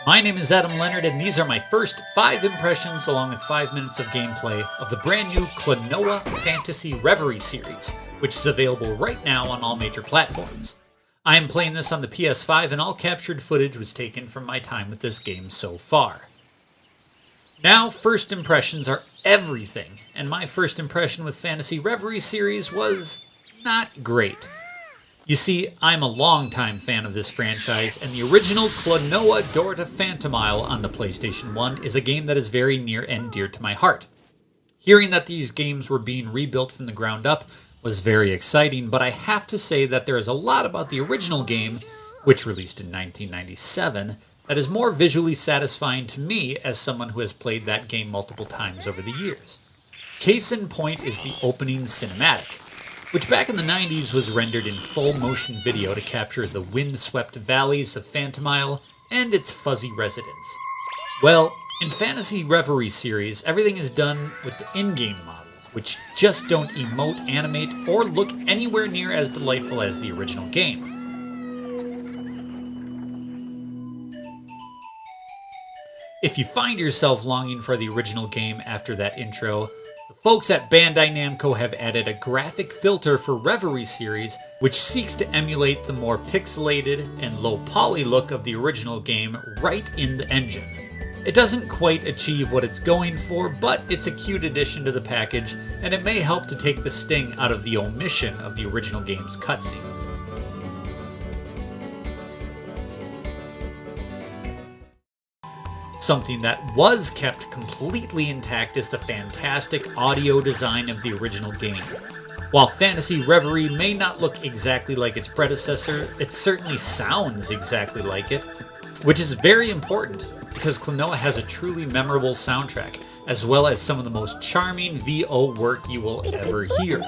My name is Adam Leonard, and these are my first 5 impressions along with 5 minutes of gameplay of the brand new Klonoa Phantasy Reverie Series, which is available right now on all major platforms. I am playing this on the PS5, and all captured footage was taken from my time with this game so far. Now, first impressions are everything, and my first impression with Phantasy Reverie Series was not great. You see, I'm a longtime fan of this franchise, and the original Klonoa Door to Phantomile on the PlayStation 1 is a game that is very near and dear to my heart. Hearing that these games were being rebuilt from the ground up was very exciting, but I have to say that there is a lot about the original game, which released in 1997, that is more visually satisfying to me as someone who has played that game multiple times over the years. Case in point is the opening cinematic, which back in the 90s was rendered in full motion video to capture the wind-swept valleys of Phantomile and its fuzzy residents. Well, in Phantasy Reverie Series, everything is done with the in-game models, which just don't emote, animate, or look anywhere near as delightful as the original game. If you find yourself longing for the original game after that intro, the folks at Bandai Namco have added a graphic filter for Reverie Series, which seeks to emulate the more pixelated and low-poly look of the original game right in the engine. It doesn't quite achieve what it's going for, but it's a cute addition to the package, and it may help to take the sting out of the omission of the original game's cutscenes. Something that was kept completely intact is the fantastic audio design of the original game. While Phantasy Reverie may not look exactly like its predecessor, it certainly sounds exactly like it, which is very important because Klonoa has a truly memorable soundtrack, as well as some of the most charming VO work you will ever hear.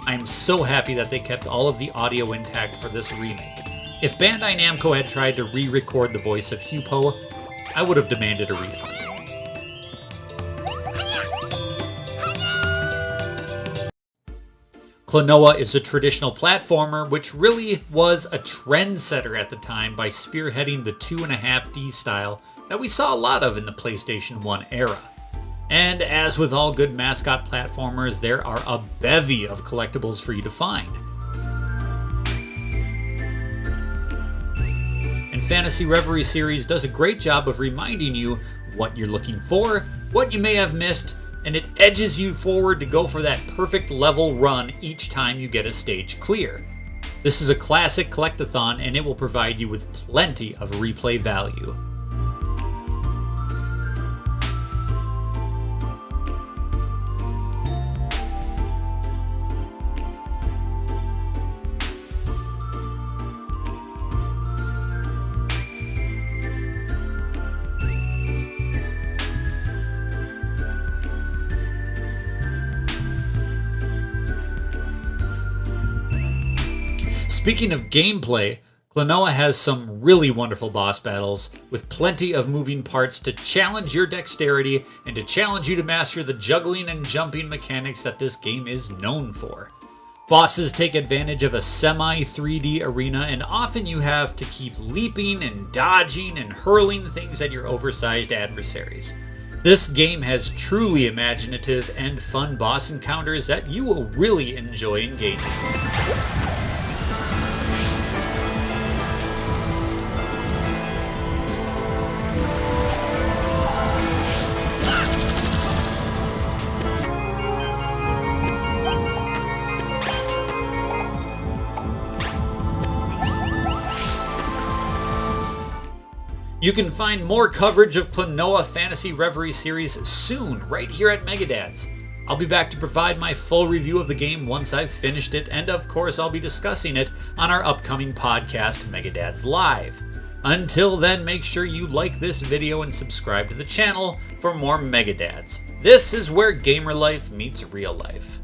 I'm so happy that they kept all of the audio intact for this remake. If Bandai Namco had tried to re-record the voice of Hupo, I would have demanded a refund. Klonoa is a traditional platformer, which really was a trendsetter at the time by spearheading the 2.5D style that we saw a lot of in the PlayStation 1 era. And as with all good mascot platformers, there are a bevy of collectibles for you to find. And Phantasy Reverie Series does a great job of reminding you what you're looking for, what you may have missed, and it edges you forward to go for that perfect level run each time you get a stage clear. This is a classic collectathon, and it will provide you with plenty of replay value. Speaking of gameplay, Klonoa has some really wonderful boss battles with plenty of moving parts to challenge your dexterity and to challenge you to master the juggling and jumping mechanics that this game is known for. Bosses take advantage of a semi-3D arena, and often you have to keep leaping and dodging and hurling things at your oversized adversaries. This game has truly imaginative and fun boss encounters that you will really enjoy engaging. You can find more coverage of Klonoa Phantasy Reverie Series soon, right here at Megadads. I'll be back to provide my full review of the game once I've finished it, and of course I'll be discussing it on our upcoming podcast, Megadads Live. Until then, make sure you like this video and subscribe to the channel for more Megadads. This is where gamer life meets real life.